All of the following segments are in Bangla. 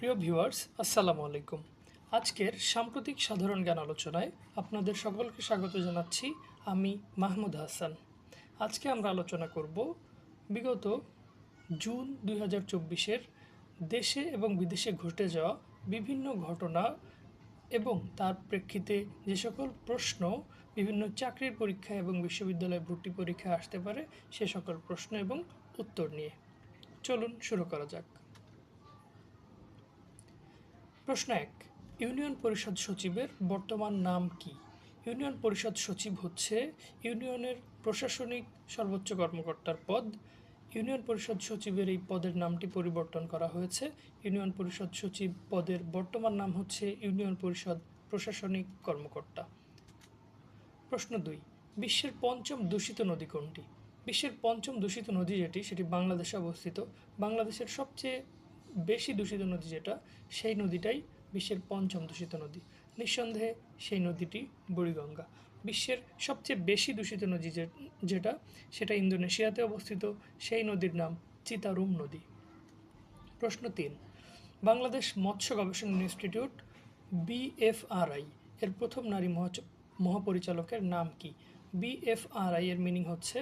প্রিয় ভিউয়ার্স, আসসালামু আলাইকুম। আজকের সাম্প্রতিক সাধারণ জ্ঞান আলোচনায় আপনাদের সকলকে স্বাগত জানাচ্ছি। আমি মাহমুদ হাসান। আজকে আমরা আলোচনা করব বিগত জুন 2024-এর দেশে এবং বিদেশে ঘটে যাওয়া বিভিন্ন ঘটনা এবং তার প্রেক্ষিতে যে সকল প্রশ্ন বিভিন্ন চাকরির পরীক্ষা এবং বিশ্ববিদ্যালয় ভর্তি পরীক্ষায় আসতে পারে সে সকল প্রশ্ন এবং উত্তর নিয়ে। চলুন শুরু করা যাক। প্রশ্ন ১, ইউনিয়ন পরিষদ সচিবের বর্তমান নাম কি? ইউনিয়ন পরিষদ সচিব হচ্ছে ইউনিয়নের প্রশাসনিক সর্বোচ্চ কর্মকর্তার পদ। ইউনিয়ন পরিষদ সচিবের এই পদের নামটি পরিবর্তন করা হয়েছে। ইউনিয়ন পরিষদ সচিব পদের বর্তমান নাম হচ্ছে ইউনিয়ন পরিষদ প্রশাসনিক কর্মকর্তা। প্রশ্ন ২, বিশ্বের পঞ্চম দূষিত নদী কোনটি? বিশ্বের পঞ্চম দূষিত নদী যেটি সেটি বাংলাদেশে অবস্থিত। বাংলাদেশের সবচেয়ে বেশি দূষিত নদী যেটা, সেই নদীটাই বিশ্বের পঞ্চম দূষিত নদী। নিঃসন্দেহে সেই নদীটি বুড়িগঙ্গা। বিশ্বের সবচেয়ে বেশি দূষিত নদী যেটা সেটা ইন্দোনেশিয়াতে অবস্থিত, সেই নদীর নাম চিতারুম নদী। প্রশ্ন ৩, বাংলাদেশ মৎস্য গবেষণা ইনস্টিটিউট BFRI এর প্রথম নারী মহাপরিচালকের নাম কি? BFRI এর মিনিং হচ্ছে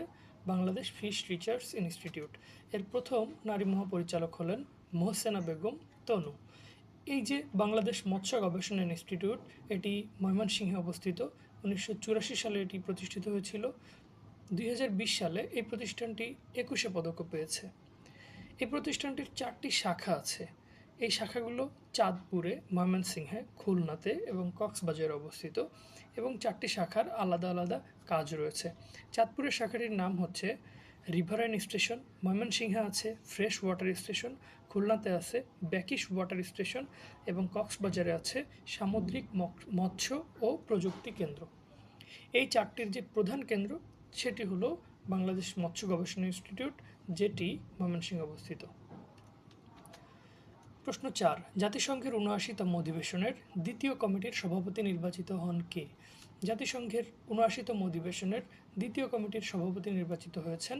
বাংলাদেশ ফিশ রিসার্চ ইনস্টিটিউট। এর প্রথম নারী মহাপরিচালক হলেন মোহসেনা বেগম তনু। এই যে বাংলাদেশ মৎস্য গবেষণা ইনস্টিটিউট, এটি ময়মনসিংহে অবস্থিত। 1984 সালে এটি প্রতিষ্ঠিত হয়েছিল। 2020 সালে এই প্রতিষ্ঠানটি 21 পদক পেয়েছে। এই প্রতিষ্ঠানটির 4টি শাখা আছে। এই শাখাগুলো চাঁদপুরে, ময়মনসিংহে, খুলনাতে এবং কক্সবাজারে অবস্থিত এবং 4টি শাখার আলাদা আলাদা কাজ রয়েছে। চাঁদপুরের শাখাটির নাম হচ্ছে রিভারাইন স্টেশন, ময়মনসিংহে আছে ফ্রেশ ওয়াটার স্টেশন, খুলনাতে আছে ব্যাকিশ ওয়াটার স্টেশন এবং কক্সবাজারে আছে সামুদ্রিক মৎস্য ও প্রযুক্তি কেন্দ্র। এই 4টির যে প্রধান কেন্দ্র সেটি হলো বাংলাদেশ মৎস্য গবেষণা ইনস্টিটিউট, যেটি ময়মনসিংহে অবস্থিত। প্রশ্ন 4, জাতিসংঘের ৭৯তম অধিবেশনের দ্বিতীয় কমিটির সভাপতি নির্বাচিত হন কে? জাতিসংঘের ৭৯তম অধিবেশনের দ্বিতীয় কমিটির সভাপতি নির্বাচিত হয়েছেন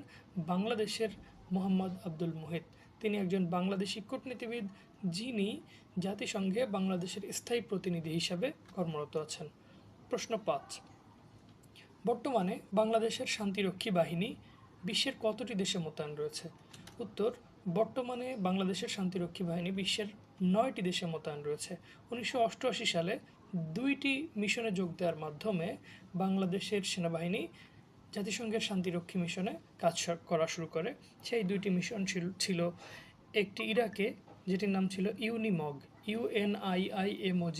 বাংলাদেশের মোহাম্মদ আব্দুল মুহিত। তিনি একজন বাংলাদেশি কূটনীতিবিদ, যিনি জাতিসংঘে বাংলাদেশের স্থায়ী প্রতিনিধি হিসাবে কর্মরত আছেন। প্রশ্ন 5, বর্তমানে বাংলাদেশের শান্তিরক্ষী বাহিনী বিশ্বের কতটি দেশে মোতায়েন রয়েছে? উত্তর, বর্তমানে বাংলাদেশের শান্তিরক্ষী বাহিনী বিশ্বের 9টি দেশে মোতায়েন রয়েছে। 1988 সালে 2টি মিশনে যোগ দেওয়ার মাধ্যমে বাংলাদেশের সেনাবাহিনী জাতিসংঘের শান্তিরক্ষী মিশনে কাজ করা শুরু করে। সেই 2টি মিশন ছিল একটি ইরাকে, যেটির নাম ছিল ইউনিমগ, UNIIMOG,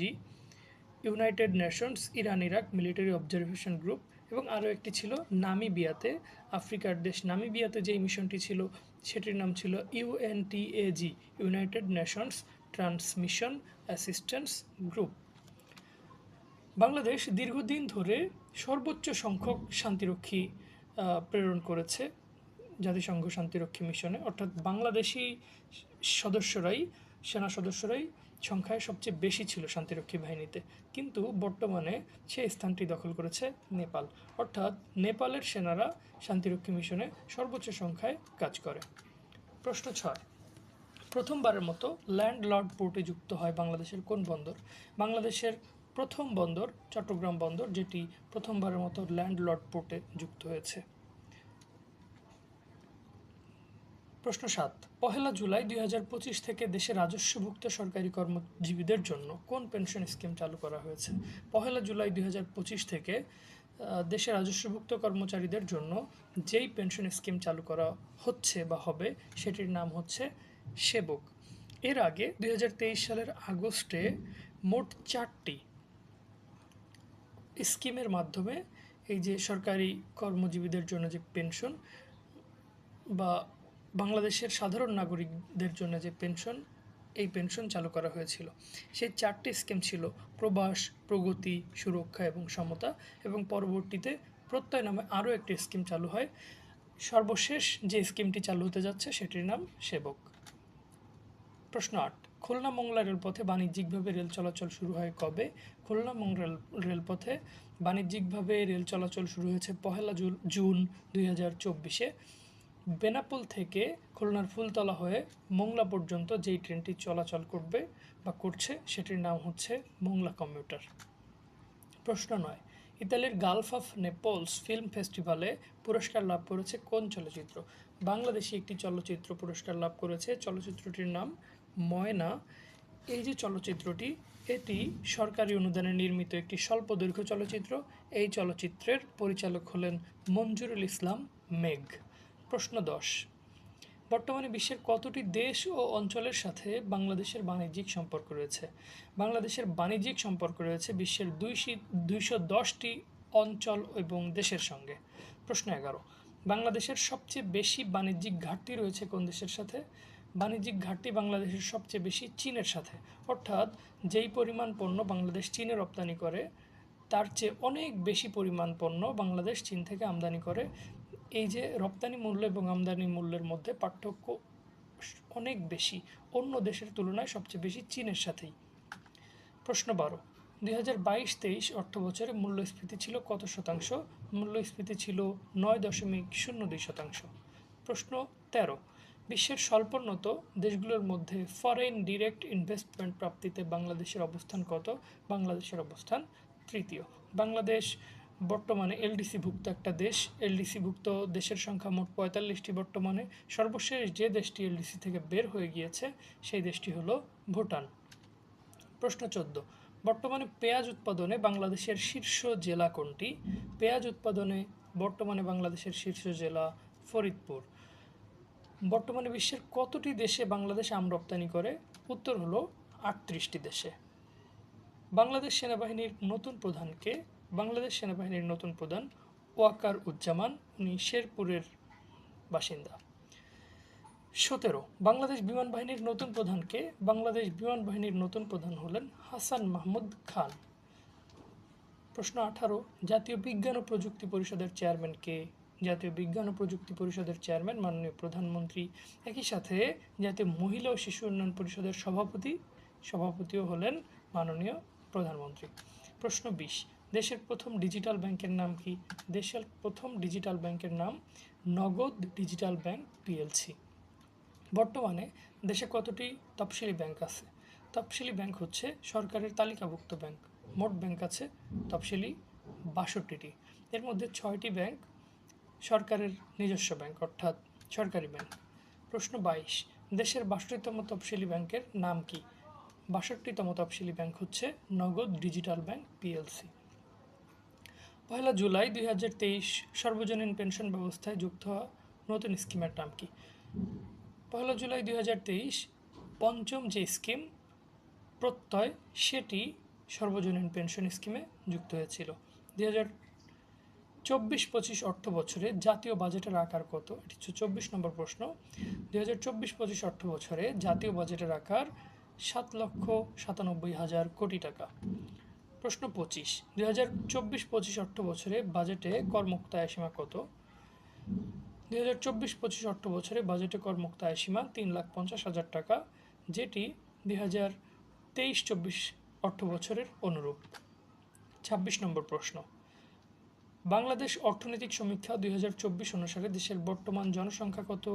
United Nations Iran Iraq military observation group, এবং আরও একটি ছিল নামিবিয়াতে, আফ্রিকার দেশ নামিবিয়াতে যেই মিশনটি ছিল সেটির নাম ছিল UNTAG, United Nations transmission assistance group. Bangladesh দীর্ঘদিন ধরে সর্বোচ্চ সংখ্যক শান্তিরক্ষী প্রেরণ করেছে জাতিসংঘ শান্তিরক্ষী মিশনে, অর্থাৎ বাংলাদেশি সেনা সদস্যরাই সংখ্যায় সবচেয়ে বেশি ছিল শান্তিরক্ষী বাহিনীতে। কিন্তু বর্তমানে সেই স্থানটি দখল করেছে নেপাল, অর্থাৎ নেপালের সেনারা শান্তিরক্ষী মিশনে সর্বোচ্চ সংখ্যায় কাজ করে। প্রশ্ন 6, প্রথমবারের মতো ল্যান্ডলর্ড পোর্টে যুক্ত হয় বাংলাদেশের কোন বন্দর? বাংলাদেশের প্রথম বন্দর চট্টগ্রাম বন্দর, যেটি প্রথমবারের মতো ল্যান্ডলর্ড পোর্টে যুক্ত হয়েছে। প্রশ্ন 7, 1 জুলাই 2025 থেকে দেশে রাজস্বভুক্ত সরকারি কর্মজীবীদের জন্য কোন পেনশন স্কিম চালু করা হয়েছে? 1 জুলাই 2025 থেকে দেশে রাজস্বভুক্ত কর্মচারীদের জন্য যেই পেনশন স্কিম চালু করা হচ্ছে বা হবে সেটির নাম হচ্ছে সেবক। এর আগে 2023 সালের আগস্টে মোট 4টি স্কিমের মাধ্যমে এই যে সরকারি কর্মজীবীদের জন্য যে পেনশন বা বাংলাদেশের সাধারণ নাগরিকদের জন্য যে পেনশন, এই পেনশন চালু করা হয়েছিল। সেই 4টি স্কিম ছিল প্রবাস, প্রগতি, সুরক্ষা এবং সমতা, এবং পরবর্তীতে প্রত্যয় নামে আরও একটি স্কিম চালু হয়। সর্বশেষ যে স্কিমটি চালু হতে যাচ্ছে সেটির নাম সেবক। প্রশ্ন 8, খুলনা মংলা রেলপথে বাণিজ্যিকভাবে রেল চলাচল শুরু হয় কবে? খুলনা মংলা রেলপথে বাণিজ্যিকভাবে রেল চলাচল শুরু হয়েছে 1 জুন 2024-এ। বেনাপোল থেকে খুলনার ফুলতলা হয়ে মোংলা পর্যন্ত যেই ট্রেনটি চলাচল করবে বা করছে সেটির নাম হচ্ছে মোংলা কমিউটার। প্রশ্ন 9, ইতালির গালফ অফ নেপলস ফিল্ম ফেস্টিভ্যালে পুরস্কার লাভ করেছে কোন চলচ্চিত্র? বাংলাদেশি একটি চলচ্চিত্র পুরস্কার লাভ করেছে, চলচ্চিত্রটির নাম ময়না। এই যে চলচ্চিত্রটি, এটি সরকারি অনুদানে নির্মিত একটি স্বল্পদৈর্ঘ্য চলচ্চিত্র। এই চলচ্চিত্রের পরিচালক হলেন মঞ্জুরুল ইসলাম মেঘ। প্রশ্ন 10, বর্তমানে বিশ্বের কতটি দেশ ও অঞ্চলের সাথে বাংলাদেশের বাণিজ্যিক সম্পর্ক রয়েছে? বাংলাদেশের বাণিজ্যিক সম্পর্ক রয়েছে বিশ্বের 210টি অঞ্চল এবং দেশের সঙ্গে। প্রশ্ন 11, বাংলাদেশের সবচেয়ে বেশি বাণিজ্যিক ঘাটতি রয়েছে কোন দেশের সাথে? বাণিজ্যিক ঘাটতি বাংলাদেশের সবচেয়ে বেশি চীনের সাথে। অর্থাৎ যেই পরিমাণ পণ্য বাংলাদেশ চীনে রপ্তানি করে তার চেয়ে অনেক বেশি পরিমাণ পণ্য বাংলাদেশ চীন থেকে আমদানি করে। এই যে রপ্তানি মূল্য এবং আমদানি মূল্যের মধ্যে পার্থক্য অনেক বেশি, অন্য দেশের তুলনায় সবচেয়ে বেশি চীনের সাথেই। প্রশ্ন 12, 2022-23 অর্থবছরে মূল্যস্ফীতি ছিল কত শতাংশ? মূল্যস্ফীতি ছিল 9.02%। প্রশ্ন 13, বিশ্বের স্বল্পোন্নত দেশগুলোর মধ্যে ফরেন ডিরেক্ট ইনভেস্টমেন্ট প্রাপ্তিতে বাংলাদেশের অবস্থান কত? বাংলাদেশের অবস্থান তৃতীয়। বাংলাদেশ বর্তমানে এলডিসিভুক্ত একটা দেশ। এলডিসিভুক্ত দেশের সংখ্যা মোট 45টি বর্তমানে। সর্বশেষ যে দেশটি এলডিসি থেকে বের হয়ে গিয়েছে সেই দেশটি হলো ভুটান। প্রশ্ন 14, বর্তমানে পেঁয়াজ উৎপাদনে বাংলাদেশের শীর্ষ জেলা কোনটি? পেঁয়াজ উৎপাদনে বর্তমানে বাংলাদেশের শীর্ষ জেলা ফরিদপুর। বর্তমানে বিশ্বের কতটি দেশে বাংলাদেশ আম রপ্তানি করে? উত্তর হলো 38টি দেশে। বাংলাদেশ সেনাবাহিনীর নতুন প্রধানকে? বাংলাদেশ সেনাবাহিনীর নতুন প্রধান ওয়াকার উজ্জামান, উনি শেরপুরের বাসিন্দা। 17, বাংলাদেশ বিমান বাহিনীর নতুন প্রধানকে? বাংলাদেশ বিমান বাহিনীর নতুন প্রধান হলেন হাসান মাহমুদ খান। প্রশ্ন 18, জাতীয় বিজ্ঞান ও প্রযুক্তি পরিষদের চেয়ারম্যান কে? জাতীয় বিজ্ঞান ও প্রযুক্তি পরিষদের চেয়ারম্যান মাননীয় প্রধানমন্ত্রী। একই সাথে জাতীয় মহিলা ও শিশু উন্নয়ন পরিষদের সভাপতিও হলেন মাননীয় প্রধানমন্ত্রী। প্রশ্ন 20, দেশের প্রথম ডিজিটাল ব্যাংকের নাম কি? দেশের প্রথম ডিজিটাল ব্যাংকের নাম নগদ ডিজিটাল ব্যাংক পিএলসি। বর্তমানে দেশে কতটি তফসিলি ব্যাংক আছে? তফসিলি ব্যাংক হচ্ছে সরকারের তালিকাভুক্ত ব্যাংক। মোট ব্যাংক আছে তফসিলি 62টি। এর মধ্যে 6টি ব্যাংক সরকারের নিজস্ব ব্যাংক অর্থাৎ সরকারি ব্যাংক। প্রশ্ন 22, দেশের 62তম তফসিলি ব্যাংকের নাম কি? 62তম তফসিলি ব্যাংক হচ্ছে নগদ ডিজিটাল ব্যাংক পিএলসি। 1 জুলাই 2023 সর্বজনীন পেনশন ব্যবস্থায় যুক্ত হওয়া নতুন স্কিমের নাম কি? 1 জুলাই 2023 পঞ্চম যে স্কিম প্রত্যয় সেটি সর্বজনীন পেনশন স্কিমে যুক্ত হয়েছিল। 2024-25 অর্থ বছরে জাতীয় বাজেটের আকার কত? এটি হচ্ছে 24 নম্বর প্রশ্ন। 2024-25 অর্থ বছরে জাতীয় বাজেটের আকার 7,97,000 কোটি টাকা। প্রশ্ন 25, 2024-25 অর্থ বছরে বাজেটে করমুক্ত আয়সীমা কত? 2024-25 অর্থ বছরে বাজেটে করমুক্ত আয়সীমা 3,50,000 টাকা, যেটি 2023-24 অর্থ বছরের অনুরূপ। 26 নম্বর প্রশ্ন, বাংলাদেশ অর্থনৈতিক সমীক্ষা 2024 অনুসারে দেশের বর্তমান জনসংখ্যা কত?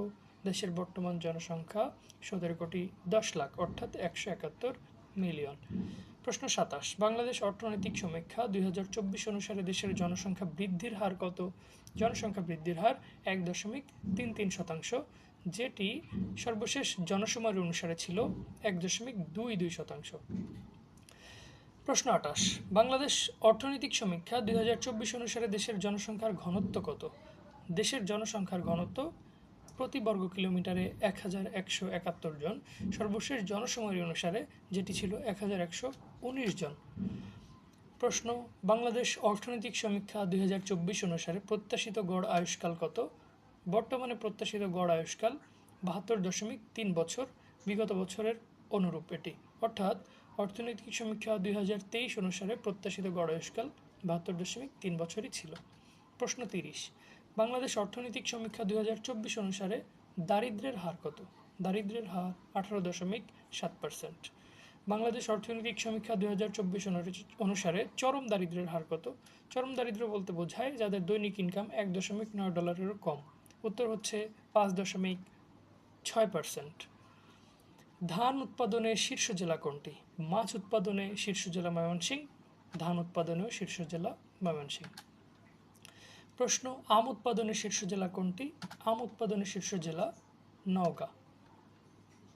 দেশের বর্তমান জনসংখ্যা 17,10,00,000 অর্থাৎ 171 মিলিয়ন। প্রশ্ন 27, বাংলাদেশ অর্থনৈতিক সমীক্ষা 2024 অনুসারে দেশের জনসংখ্যা বৃদ্ধির হার কত? জনসংখ্যা বৃদ্ধির হার 1.33%, যেটি সর্বশেষ জনশুমারি অনুসারে ছিল 1.22%। প্রশ্ন 28, বাংলাদেশ অর্থনৈতিক সমীক্ষা 2024 অনুসারে দেশের জনসংখ্যার ঘনত্ব কত? দেশের জনসংখ্যার ঘনত্ব প্রতি বর্গ কিলোমিটারে 1,171 জন, সর্বশেষ জনশুমারি অনুসারে যেটি ছিল 1,119 জন। প্রশ্ন, বাংলাদেশ অর্থনৈতিক সমীক্ষা 2024 অনুসারে প্রত্যাশিত গড় আয়ুষ্কাল কত? বর্তমানে প্রত্যাশিত গড় আয়ুষ্কাল 72.3 বছর, বিগত বছরের অনুরূপ এটি, অর্থাৎ অর্থনৈতিক সমীক্ষা 2023 অনুসারে প্রত্যাশিত গড় আয়ুষ্কাল 72.3 বছরই ছিল। প্রশ্ন 30, বাংলাদেশ অর্থনৈতিক সমীক্ষা 2024 অনুসারে দারিদ্র্যের হার কত? দারিদ্র্যের হার 18.7%। বাংলাদেশ অর্থনৈতিক সমীক্ষা 2024 অনুসারে চরম দারিদ্র্যের হার কত? চরম দারিদ্র্য বলতে বোঝায় যাদের দৈনিক ইনকাম $1.9 কম। উত্তর হচ্ছে 5.6%। ধান উৎপাদনে শীর্ষ জেলা কোনটি? মাছ উৎপাদনে শীর্ষ জেলা ময়মনসিংহ, ধান উৎপাদনেও শীর্ষ জেলা ময়মনসিংহ। প্রশ্ন, আম উৎপাদনে শীর্ষ জেলা কোনটি? আম উৎপাদনে শীর্ষ জেলা নওগাঁ।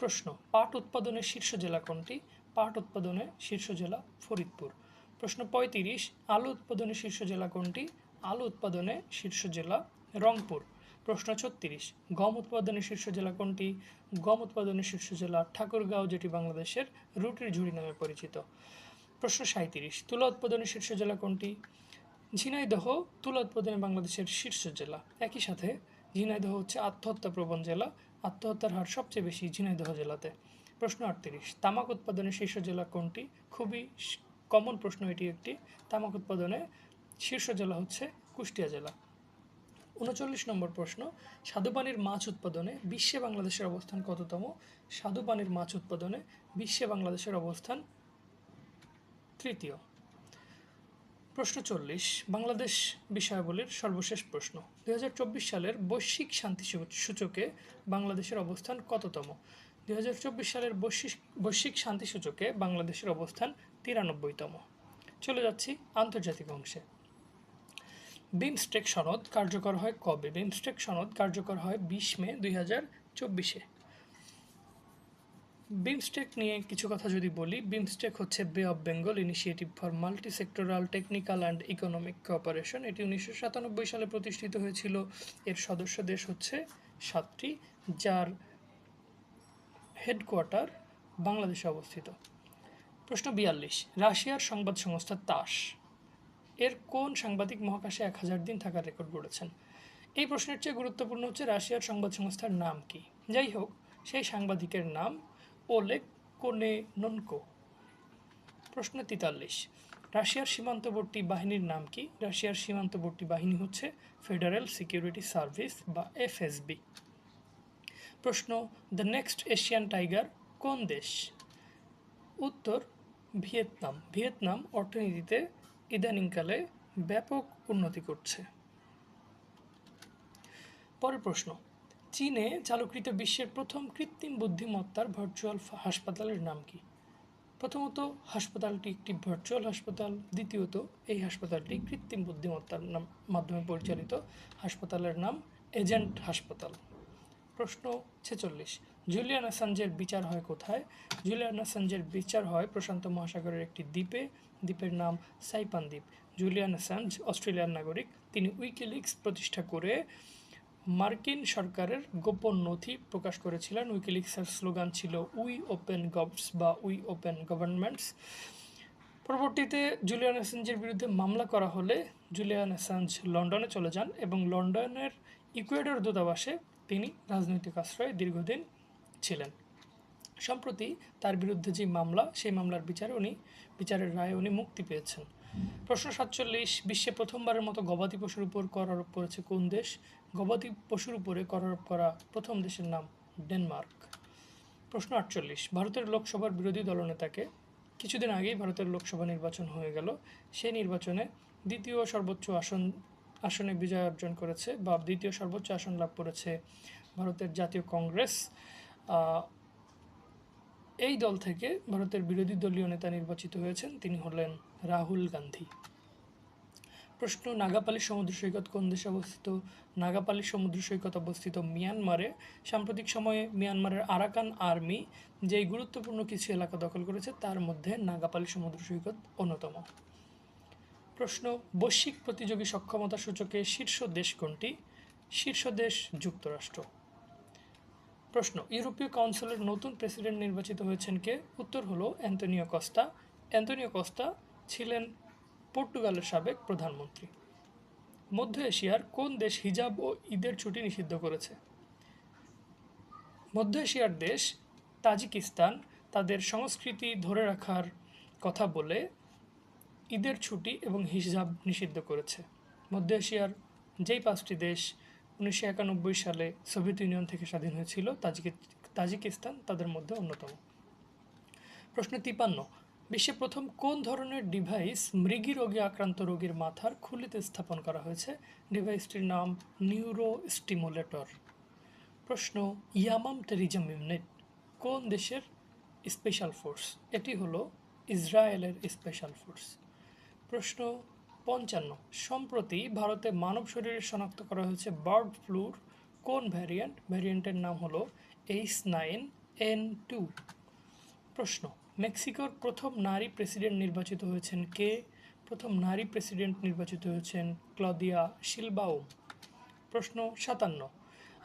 প্রশ্ন, পাট উৎপাদনে শীর্ষ জেলা কোনটি? পাট উৎপাদনে শীর্ষ জেলা ফরিদপুর। প্রশ্ন 35, আলু উৎপাদনে শীর্ষ জেলা কোনটি? আলু উৎপাদনে শীর্ষ জেলা রংপুর। প্রশ্ন 36, গম উৎপাদনে শীর্ষ জেলা কোনটি? গম উৎপাদনে শীর্ষ জেলা ঠাকুরগাঁও, যেটি বাংলাদেশের রুটির ঝুড়ি নামে পরিচিত। প্রশ্ন 37, তুলা উৎপাদনে শীর্ষ জেলা কোনটি? ঝিনাইদহ তুলা উৎপাদনে বাংলাদেশের শীর্ষ জেলা। একই সাথে ঝিনাইদহ হচ্ছে আত্মহত্যা প্রবণ জেলা, আত্মহত্যার হার সবচেয়ে বেশি ঝিনাইদহ জেলাতে। প্রশ্ন 38, তামাক উৎপাদনে শীর্ষ জেলা কোনটি? খুবই কমন প্রশ্ন এটি একটি। তামাক উৎপাদনে শীর্ষ জেলা হচ্ছে কুষ্টিয়া জেলা। 39 নম্বর প্রশ্ন, স্বাদুপানির মাছ উৎপাদনে বিশ্বে বাংলাদেশের অবস্থান কততম? স্বাদুপানির মাছ উৎপাদনে বিশ্বে বাংলাদেশের অবস্থান তৃতীয়। প্রশ্ন 40, বাংলাদেশ বিষয়াবলীর সর্বশেষ প্রশ্ন। 2024 সালের বৈশ্বিক শান্তি সূচকে বাংলাদেশের অবস্থান কততম? 2024 সালের বৈশ্বিক শান্তি সূচকে বাংলাদেশের অবস্থান 93তম। চলে যাচ্ছি আন্তর্জাতিক অংশে। বিমস্টেক সনদ কার্যকর হয় কবে? বিমস্টেক সনদ কার্যকর হয় 20 মে 2024-এ। বিমস্টেক নিয়ে কিছু কথা যদি বলি, বিমস্টেক হচ্ছে বে of Bengal initiative for multi sectoral technical and economic cooperation. এটি 1997 সালে প্রতিষ্ঠিত হয়েছিল। এর সদস্য দেশ হচ্ছে 7টি, যার হেডকোয়ার্টার বাংলাদেশে অবস্থিত। প্রশ্ন 42, রাশিয়ার সংবাদ সংস্থা তাস এর কোন সাংবাদিক মহাকাশে 1000 দিন থাকার রেকর্ড গড়েছেন? এই প্রশ্নের চেয়ে গুরুত্বপূর্ণ হচ্ছে রাশিয়ার সংবাদ সংস্থার নাম কি। যাই হোক, সেই সাংবাদিকের নাম ওলেগ কোনেনকো। প্রশ্ন 43, রাশিয়ার সীমান্তবর্তী বাহিনীর নাম কি? রাশিয়ার সীমান্তবর্তী বাহিনী হচ্ছে ফেডারেল সিকিউরিটি সার্ভিস বা এফএসবি। প্রশ্ন, দ্য নেক্সট এশিয়ান টাইগার কোন দেশ? উত্তর ভিয়েতনাম। ভিয়েতনাম অর্থনীতিতে ইদানিংকালে ব্যাপক উন্নতি করছে। পরের প্রশ্ন, চীনে চালুকৃত বিশ্বের প্রথম কৃত্রিম বুদ্ধিমত্তার ভার্চুয়াল হাসপাতালের নাম কি? প্রথমত, হাসপাতালটি একটি ভার্চুয়াল হাসপাতাল। দ্বিতীয়ত, এই হাসপাতালটি কৃত্রিম বুদ্ধিমত্তার মাধ্যমে পরিচালিত। হাসপাতালের নাম এজেন্ট হাসপাতাল। প্রশ্ন 46, জুলিয়ান অ্যাসাঞ্জের বিচার হয় কোথায়? জুলিয়ান অ্যাসাঞ্জের বিচার হয় প্রশান্ত মহাসাগরের একটি দ্বীপে। দ্বীপের নাম সাইপান দ্বীপ। জুলিয়ান অ্যাসাঞ্জ অস্ট্রেলিয়ার নাগরিক। তিনি উইকিলিক্স প্রতিষ্ঠা করে মার্কিন সরকারের গোপন নথি প্রকাশ করেছিলেন। উইকিলিক্সের স্লোগান ছিল উই ওপেন গভস বা উই ওপেন গভর্নমেন্টস। পরবর্তীতে জুলিয়ান অ্যাসাঞ্জের বিরুদ্ধে মামলা করা হলে জুলিয়ান অ্যাসাঞ্জ লন্ডনে চলে যান এবং লন্ডনের ইকুয়েডর দূতাবাসে তিনি রাজনৈতিক আশ্রয়ে দীর্ঘদিন ছিলেন। সম্প্রতি তার বিরুদ্ধে যে মামলা, সেই মামলার বিচারের রায়ে উনি মুক্তি পেয়েছেন। প্রশ্ন 47, বিশ্বে প্রথমবারের মতো গবাদি পশুর উপর কর আরোপ করেছে কোন দেশ? গবাদি পশুর উপরে কর আরোপ করা প্রথম দেশের নাম ডেনমার্ক। প্রশ্ন 48, ভারতের লোকসভার বিরোধী দলনেতাকে? কিছুদিন আগেই ভারতের লোকসভা নির্বাচন হয়ে গেল। সেই নির্বাচনে দ্বিতীয় সর্বোচ্চ আসনে বিজয় অর্জন করেছে বা দ্বিতীয় সর্বোচ্চ আসন লাভ করেছে ভারতের জাতীয় কংগ্রেস। এই দল থেকে ভারতের বিরোধী দলীয় নেতা নির্বাচিত হয়েছেন, তিনি হলেন রাহুল গান্ধী। প্রশ্ন, নাগাপালি সমুদ্র সৈকত কোন দেশে অবস্থিত? নাগাপালি সমুদ্র সৈকত অবস্থিত মিয়ানমারে। সাম্প্রতিক সময়ে মিয়ানমারের আরাকান আর্মি যেই গুরুত্বপূর্ণ কিছু এলাকা দখল করেছে, তার মধ্যে নাগাপালি সমুদ্র সৈকত অন্যতম। প্রশ্ন, বৈশ্বিক প্রতিযোগী সক্ষমতা সূচকে শীর্ষ দেশ কোনটি? শীর্ষ দেশ যুক্তরাষ্ট্র। প্রশ্ন, ইউরোপীয় কাউন্সিলের নতুন প্রেসিডেন্ট নির্বাচিত হয়েছেন কে? উত্তর হলো অ্যান্তোনিও কস্তা। অ্যান্তোনিও কস্তা ছিলেন পর্তুগালের সাবেক প্রধানমন্ত্রী। মধ্য এশিয়ার কোন দেশ হিজাব ও ঈদের ছুটি নিষিদ্ধ করেছে? মধ্য এশিয়ার দেশ তাজিকিস্তান তাদের সংস্কৃতি ধরে রাখার কথা বলে ঈদের ছুটি এবং হিজাব নিষিদ্ধ করেছে। মধ্য এশিয়ার যেই 5টি দেশ 1991 সালে সোভিয়েত ইউনিয়ন থেকে স্বাধীন হয়েছিল, তাজিকিস্তান তাদের মধ্যে অন্যতম। প্রশ্ন 53, বিশ্বে প্রথম কোন ধরনের ডিভাইস মৃগী রোগে আক্রান্ত রোগীর মাথার খুলিতে স্থাপন করা হয়েছে? ডিভাইসটির নাম নিউরো স্টিমুলেটর। প্রশ্ন, ইয়ামাম টেরিজম ইউনিট কোন দেশের স্পেশাল ফোর্স? এটি হলো ইসরায়েলের স্পেশাল ফোর্স। প্রশ্ন 55, সম্প্রতি ভারতে মানব শরীরে শনাক্ত করা হয়েছে বার্ড ফ্লুর কোন ভ্যারিয়েন্ট? ভ্যারিয়েন্টের নাম হলো H9N2। প্রশ্ন, মেক্সিকোর প্রথম নারী প্রেসিডেন্ট নির্বাচিত হয়েছেন কে? প্রথম নারী প্রেসিডেন্ট নির্বাচিত হয়েছেন ক্লদিয়া শিলবাউম। প্রশ্ন 57,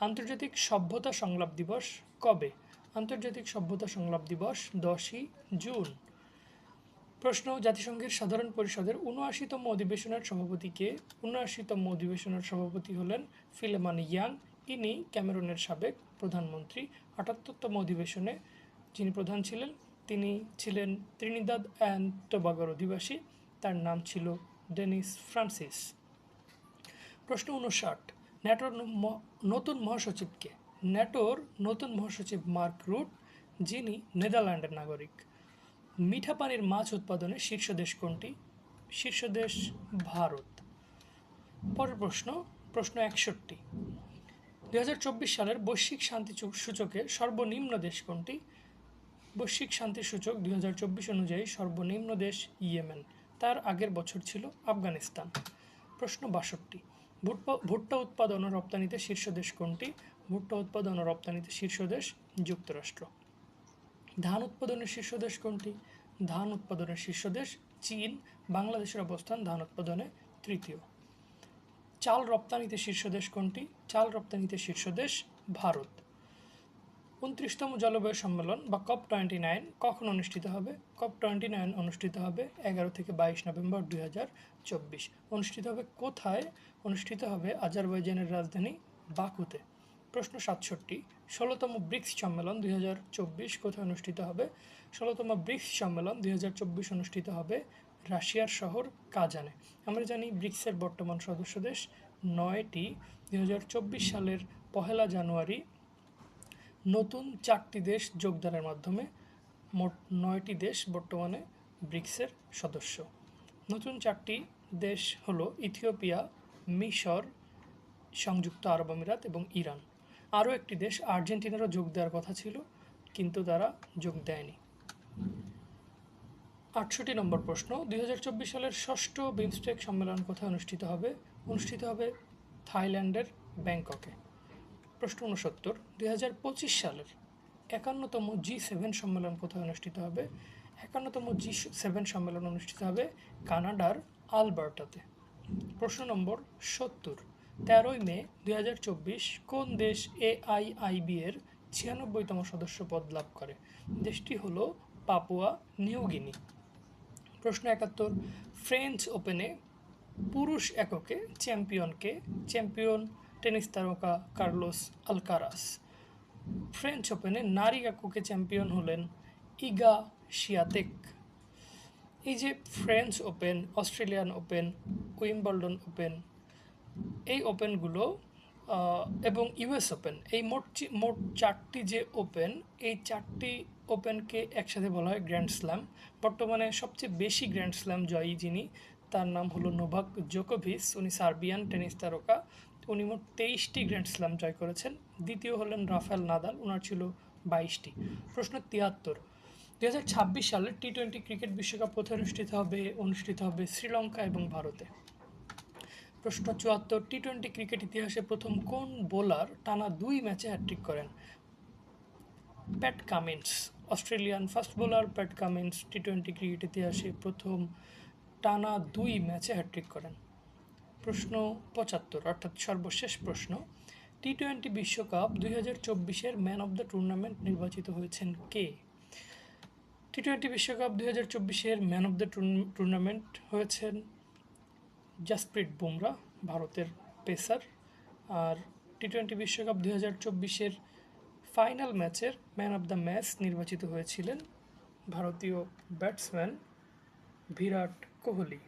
আন্তর্জাতিক সভ্যতা সংলাপ দিবস কবে? আন্তর্জাতিক সভ্যতা সংলাপ দিবস 10ই জুন। প্রশ্ন, জাতিসংঘের সাধারণ পরিষদের ৭৯তম অধিবেশনের সভাপতি কে? ৭৯তম অধিবেশনের সভাপতি হলেন ফিলেমন ইয়াং। ইনি ক্যামেরুনের সাবেক প্রধানমন্ত্রী। ৭৮তম অধিবেশনে যিনি প্রধান ছিলেন তিনি ছিলেন ত্রিনিদাদ অ্যান্ড টোবাগোর অধিবাসী। তার নাম ছিল ডেনিস ফ্রান্সিস। প্রশ্ন ৫৯, ন্যাটোর নতুন মহাসচিব কে? ন্যাটোর নতুন মহাসচিব মার্ক রুট, যিনি নেদারল্যান্ডের নাগরিক। মিঠা পানির মাছ উৎপাদনে শীর্ষ দেশ কোনটি? শীর্ষ দেশ ভারত। পরের প্রশ্ন, প্রশ্ন ৬১, ২০২৪ সালের বৈশ্বিক শান্তি সূচকে সর্বনিম্ন দেশ কোনটি? বৈশ্বিক শান্তি সূচক ২০২৪ অনুযায়ী সর্বনিম্ন দেশ ইয়েমেন। তার আগের বছর ছিল আফগানিস্তান। প্রশ্ন ৬২, ভুট্টা উৎপাদন ও রপ্তানিতে শীর্ষ দেশ কোনটি? ভুট্টা উৎপাদন ও রপ্তানিতে শীর্ষ দেশ যুক্তরাষ্ট্র। ধান উৎপাদনের শীর্ষ দেশ কোনটি? ধান উৎপাদনের শীর্ষ দেশ চীন। বাংলাদেশের অবস্থান ধান উৎপাদনে তৃতীয়। চাল রপ্তানিতে শীর্ষ দেশ কোনটি? চাল রপ্তানিতে শীর্ষ দেশ ভারত। ২৯তম জলবায়ু সম্মেলন বা COP29 কখন অনুষ্ঠিত হবে? COP29 অনুষ্ঠিত হবে ১১ থেকে ২২ নভেম্বর ২০২৪। অনুষ্ঠিত হবে কোথায়? অনুষ্ঠিত হবে আজারবাইজানের রাজধানী বাকুতে। প্রশ্ন ৬৭, ১৬তম ব্রিক্স সম্মেলন ২০২৪ কোথায় অনুষ্ঠিত হবে? ১৬তম ব্রিক্স সম্মেলন ২০২৪ অনুষ্ঠিত হবে রাশিয়ার শহর কাজানে। আমরা জানি ব্রিক্সের বর্তমান সদস্য দেশ ৯টি। ২০২৪ সালের ১ জানুয়ারি নতুন 4টি দেশ যোগদানের মাধ্যমে মোট 9টি দেশ বর্তমানে ব্রিক্সের সদস্য। নতুন 4টি দেশ হলো ইথিওপিয়া, মিশর, সংযুক্ত আরব আমিরাত এবং ইরান। আরও একটি দেশ আর্জেন্টিনারও যোগ দেওয়ার কথা ছিল, কিন্তু তারা যোগ দেয়নি। ৬৮ নম্বর প্রশ্ন, ২০২৪ সালের ৬ষ্ঠ বিমস্টেক সম্মেলন কোথায় অনুষ্ঠিত হবে? অনুষ্ঠিত হবে থাইল্যান্ডের ব্যাংককে। প্রশ্ন ৬৯, ২০২৫ সালের ৫১তম G7 সম্মেলন কোথায় অনুষ্ঠিত হবে? ৫১তম G7 সম্মেলন অনুষ্ঠিত হবে কানাডার আলবার্টাতে। প্রশ্ন নম্বর ৭০, ১৩ই মে ২০২৪ কোন দেশ AIIB এর ৯৬তম সদস্য পদ লাভ করে? দেশটি হলো পাপুয়া নিউ গিনি। প্রশ্ন ৭১, ফ্রেঞ্চ ওপেনে পুরুষ এককে চ্যাম্পিয়নকে? চ্যাম্পিয়ন টেনিস তারকা কার্লোস আলকারাস। ফ্রেঞ্চ ওপেনে নারী এককে চ্যাম্পিয়ন হলেন ইগা শিয়াতেক। এই যে French open, Australian open, Wimbledon open, এই ওপেনগুলো এবং ইউএস ওপেন, এই মোট 4টি যে ওপেন, এই 4টি ওপেনকে একসাথে বলা হয় গ্র্যান্ড স্ল্যাম। বর্তমানে সবচেয়ে বেশি গ্র্যান্ড স্ল্যাম জয়ী যিনি, তার নাম হলো নোভাক জোকোভিচ। উনি সার্বিয়ান টেনিস তারকা। উনি মোট 23টি গ্র্যান্ড স্ল্যাম জয় করেছেন। দ্বিতীয় হলেন রাফায়েল নাদাল, ওনার ছিল 22টি। প্রশ্ন ৭৩, ২০২৬ সালের T20 ক্রিকেট বিশ্বকাপ কোথায় অনুষ্ঠিত হবে? অনুষ্ঠিত হবে শ্রীলঙ্কা এবং ভারতে। প্রশ্ন ৭৪, T20 ক্রিকেট ইতিহাসে প্রথম কোন বোলার টানা 2 ম্যাচে হ্যাট্রিক করেন? Pat Cummins. Australian fast bowler Pat Cummins T20 cricket ইতিহাসে প্রথম টানা 2 ম্যাচে হ্যাট্রিক করেন। প্রশ্ন ৭৫, অর্থাৎ সর্বশেষ প্রশ্ন, T20 বিশ্বকাপ ২০২৪-এর ম্যান অব দ্য টুর্নামেন্ট নির্বাচিত হয়েছেন কে? T20 বিশ্বকাপ ২০২৪-এর ম্যান অব দ্য টুর্নামেন্ট হয়েছেন জাসপ্রীত বুমরা, ভারতের পেসার। আর T20 বিশ্বকাপ ২০২৪-এর ফাইনাল ম্যাচের ম্যান অব দ্য ম্যাচ নির্বাচিত হয়েছিলেন ভারতীয় ব্যাটসম্যান বিরাট কোহলি।